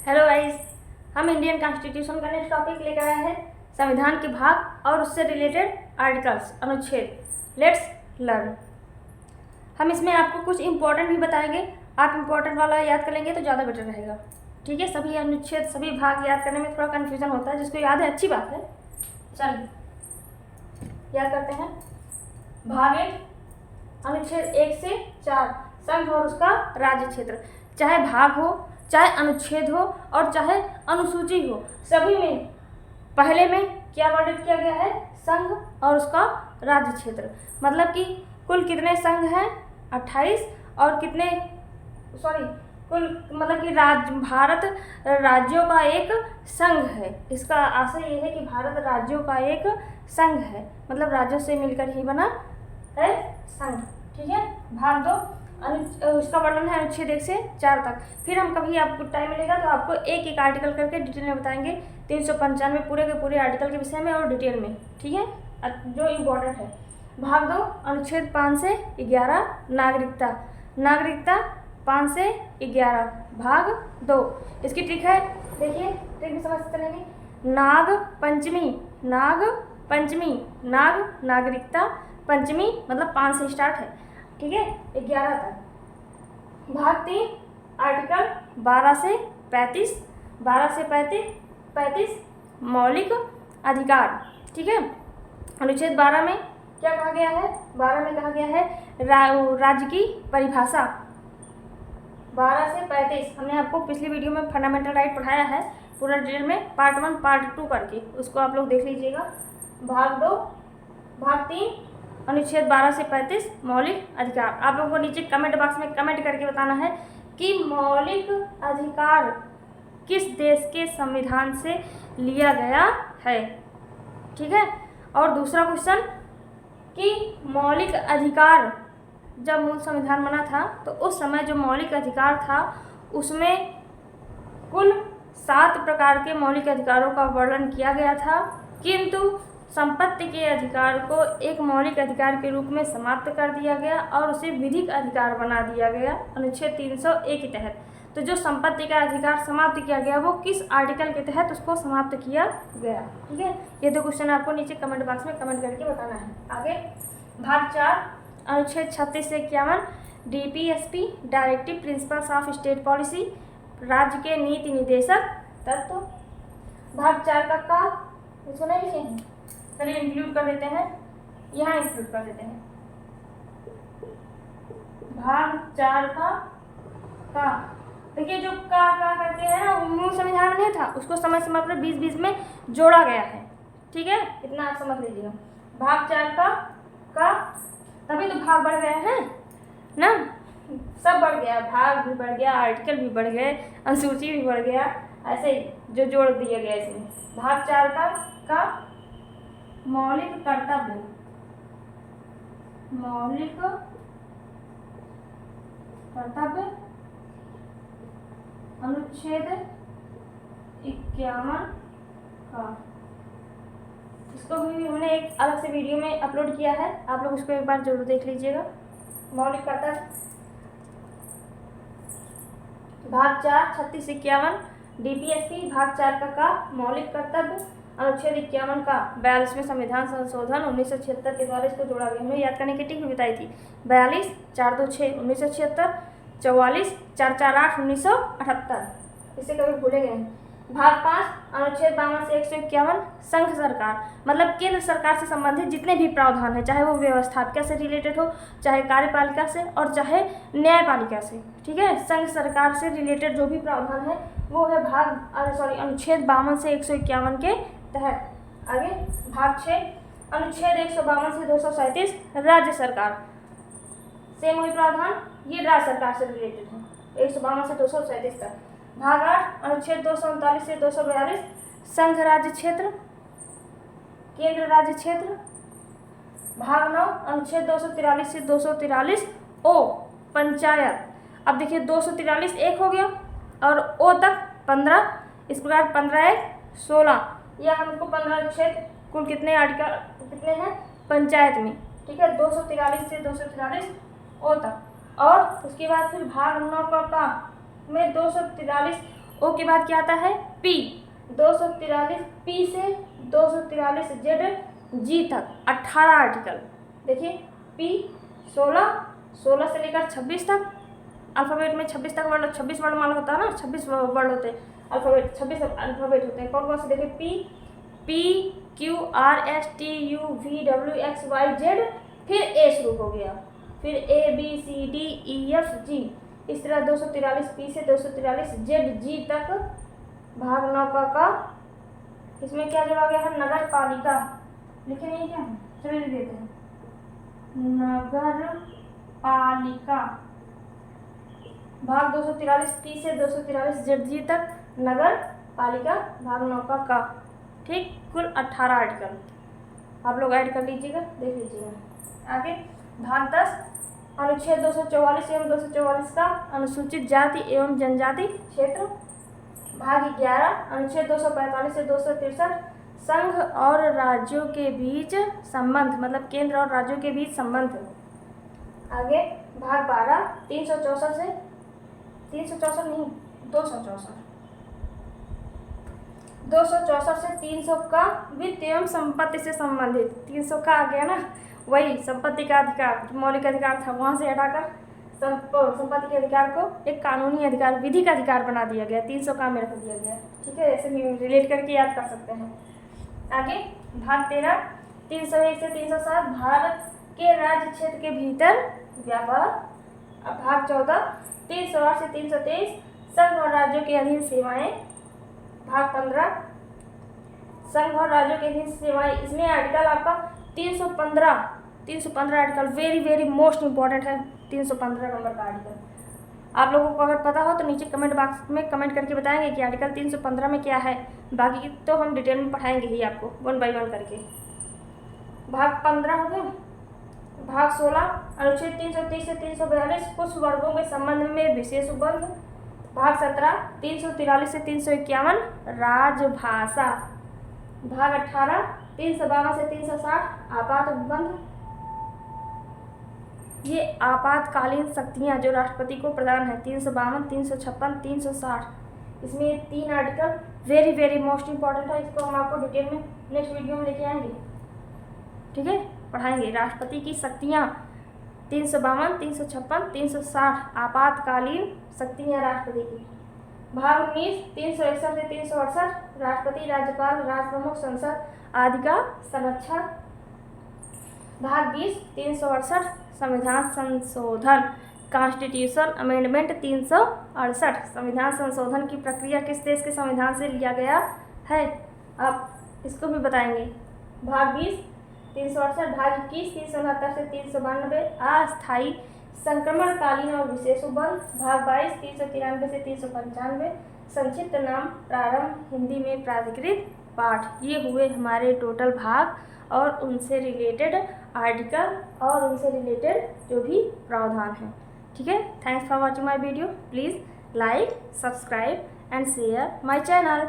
Hello guys, हम Indian constitution का next topic लेकर आए हैं संविधान के भाग और उससे रिलेटेड आर्टिकल्स, अनुच्छेद। Let's learn. हम इसमें आपको कुछ इंपॉर्टेंट भी बताएंगे। आप इंपॉर्टेंट वाला याद कर लेंगे तो ज़्यादा बेटर रहेगा। ठीक है, सभी अनुच्छेद सभी भाग याद करने में थोड़ा कन्फ्यूजन होता है, जिसको याद है अच्छी बात है। चलिए याद करते हैं। भाग 1, अनुच्छेद 1 से 4, संघ और उसका राज्य क्षेत्र। चाहे भाग हो, चाहे अनुच्छेद हो और चाहे अनुसूची हो, सभी में पहले में क्या वर्णित किया गया है? संघ और उसका राज्य क्षेत्र। मतलब कि कुल कितने संघ हैं? 28। और कितने कुल मतलब कि भारत राज्यों का एक संघ है। इसका आशय ये है कि भारत राज्यों का एक संघ है, मतलब राज्यों से मिलकर ही बना है संघ। ठीक है। भाग 2, उसका वर्णन है अनुच्छेद 1 से 4 तक। फिर हम कभी आपको टाइम मिलेगा तो आपको एक एक आर्टिकल करके डिटेल में बताएंगे, 395 पूरे के पूरे आर्टिकल के विषय में और डिटेल में। ठीक है, जो इम्पोर्टेंट है। भाग 2, अनुच्छेद 5 से 11, नागरिकता। नागरिकता 5 से 11, भाग 2। इसकी ट्रिक है, देखिए ट्रिक भी समझ चलेंगे। नाग पंचमी, नागरिकता पंचमी मतलब 5 से स्टार्ट है। ठीक है, 11 तक। भाग 3, आर्टिकल 12 से 35 मौलिक अधिकार। ठीक है, अनुच्छेद 12 में क्या कहा गया है? 12 में कहा गया है राज्य की परिभाषा। 12 से 35 हमने आपको पिछली वीडियो में फंडामेंटल राइट पढ़ाया है पूरा डिटेल में, पार्ट 1 पार्ट 2 करके, उसको आप लोग देख लीजिएगा। भाग 2, भाग 3, अनुच्छेद 12 से 35 मौलिक अधिकार। आप लोगों को नीचे कमेंट बॉक्स में कमेंट करके बताना है कि मौलिक अधिकार किस देश के संविधान से लिया गया है। ठीक है। और दूसरा क्वेश्चन कि मौलिक अधिकार जब मूल संविधान बना था तो उस समय जो मौलिक अधिकार था उसमें कुल 7 प्रकार के मौलिक अधिकारों का वर्णन किया गया था, किंतु संपत्ति के अधिकार को एक मौलिक अधिकार के रूप में समाप्त कर दिया गया और उसे विधिक अधिकार बना दिया गया अनुच्छेद 301 के तहत। तो जो संपत्ति का अधिकार समाप्त किया गया वो किस आर्टिकल के तहत उसको समाप्त किया गया? ठीक है, ये 2 क्वेश्चन आपको नीचे कमेंट बॉक्स में कमेंट करके बताना है। आगे भाग 4, अनुच्छेद 36 से 51 DPSP directive principles of state policy, राज्य के नीति निर्देशक तत्व। भाग 4 का इसको नहीं लिखे हैं, चलिए इंक्लूड कर देते हैं, यहाँ इंक्लूड कर देते हैं। भाग 4 का देखिए, जो का करके है ना, मूल संविधान में नहीं था, उसको समय समय पर 20-20 में जोड़ा गया है। ठीक है, इतना आप समझ लीजिएगा। भाग 4 का तभी तो भाग बढ़ गए हैं ना, सब बढ़ गया, भाग भी बढ़ गया, आर्टिकल भी बढ़ गए, अनुसूची भी बढ़ गया, ऐसे जो जोड़ दिया गया इसमें। भाग 4 का मौलिक कर्तव्य, अनुच्छेद 51 का, इसको भी हमने एक अलग से वीडियो में अपलोड किया है, आप लोग उसको एक बार जरूर देख लीजिएगा। मौलिक कर्तव्य भाग 4 36 से 51 DPSP भाग 4 का मौलिक कर्तव्य अनुच्छेद 51 का 42वें संविधान संशोधन 1976 के द्वारा इसको जोड़ा गया। हमने याद करने की टिक भी बताई थी। 42 426 1976, 44 448 1978, इसे कभी भूले गए। भाग 5, अनुच्छेद 52 से 151 संघ सरकार, मतलब केंद्र सरकार से संबंधित जितने भी प्रावधान है, चाहे वो व्यवस्थापिका से रिलेटेड हो, चाहे कार्यपालिका से और चाहे न्यायपालिका से। ठीक है, संघ सरकार से रिलेटेड जो भी प्रावधान है वो है अनुच्छेद 52 से 151 के तहत। आगे भाग 6, अनुच्छेद 152 से 237 राज्य सरकार, सेम वही प्रावधान, ये राज्य सरकार से रिलेटेड है 152 से 237 तक। भाग 8, अनुच्छेद 239 से 242 संघ राज्य क्षेत्र, केंद्र राज्य क्षेत्र। भाग 9, अनुच्छेद 243 से 243 ओ पंचायत। अब देखिए 243 एक हो गया और ओ तक 15, इस प्रकार 15 1 16, या हमको 15 अनुच्छेद कुल कितने आर्टिकल कितने हैं पंचायत में। ठीक है, 243 से 243 ओ तक। और उसके बाद फिर भाग 9 का में 243 ओ के बाद क्या आता है पी, 243 पी से 243 जेड जी तक 18 आर्टिकल। देखिए पी 16 से लेकर 26 तक, अल्फ़ाबेट में 26 तक वर्ड, 26 वर्ड मान होता है ना, 26 वर्ड होते हैं अल्फ़ाबेट, 26 अल्फ़ाबेट होते हैं। कौन कौन से देखिए P Q R S T U V W X Y Z, फिर ए शुरू हो गया, फिर A B C D E F G, इस तरह 243 पी से 243 जेड जी तक। भाग 9 का इसमें क्या जोड़ा गया है नगर पालिका, लिखे नहीं क्या, चलिए लिख देते हैं नगर पालिका। भाग 243 पी से 243 जेड जी तक नगर पालिका, भाग 9 का। ठीक, कुल 18 आर्टिकल आप लोग ऐड कर लीजिएगा, देख लीजिएगा। आगे भाग 10 अनुच्छेद 244 एवं 244 का अनुसूचित जाति एवं जनजाति क्षेत्र। भाग 11 अनुच्छेद 245 से 263 संघ और राज्यों के बीच संबंध, मतलब केंद्र और राज्यों के बीच संबंध। आगे भाग 12 364 से 264 से 300 का वित्त एवं संपत्ति से संबंधित। 300 का आ गया ना, वही संपत्ति का अधिकार, मौलिक अधिकार था, वहाँ से हटाकर संपत्ति के अधिकार को एक कानूनी अधिकार, विधि का अधिकार बना दिया गया, 300 का में रख दिया गया। ठीक है, ऐसे रिलेट करके याद कर सकते हैं। आगे भाग 13 301 से 307 भारत के राज्य क्षेत्र के भीतर व्यापार। अब भाग 14 308 से 323 संघ और राज्यों के अधीन सेवाएं। भाग 15 संघ और राज्यों के अधीन सेवाएं, इसमें आर्टिकल आपका 315 article very very most important है। 315 नंबर का आर्टिकल आप लोगों को अगर पता हो तो नीचे कमेंट बॉक्स में कमेंट करके बताएंगे कि आर्टिकल 315 में क्या है। बाकी तो हम डिटेल में पढ़ाएंगे ही आपको 1 बाय 1 करके। भाग 15 हो गया। भाग 16 अनुच्छेद 330 से 342 कुछ वर्गों के संबंध में विशेष उपबंध। भाग 17 343 से 351 राजभाषा। भाग 18 352 से 360 आपात उपबंध। ये आपातकालीन शक्तियाँ जो राष्ट्रपति को प्रदान है, 352 356 360, इसमें ये 3 article very very most important है। इसको हम आपको डिटेल में नेक्स्ट वीडियो में लेके आएंगे। ठीक है, पढ़ाएंगे राष्ट्रपति की शक्तियाँ 352 356 360 आपातकालीन शक्तियाँ राष्ट्रपति की। भाग 19 361 से 368 राष्ट्रपति राज्यपाल राजप्रमुख संसद आदि का संरक्षण। भाग 20 368 संविधान संशोधन कॉन्स्टिट्यूशन अमेंडमेंट 368, संविधान संशोधन की प्रक्रिया किस देश के संविधान से लिया गया है, अब इसको भी बताएंगे। भाग 20 368। भाग 21 369 से 392 अस्थायी संक्रमणकालीन और विशेष उपबंध। भाग 22 393 से 395 संक्षिप्त नाम प्रारंभ हिंदी में प्राधिकृत पाठ। ये हुए हमारे टोटल भाग और उनसे रिलेटेड आर्टिकल और उनसे रिलेटेड जो भी प्रावधान हैं। ठीक है, thanks for watching my video. Please like, subscribe and share my channel.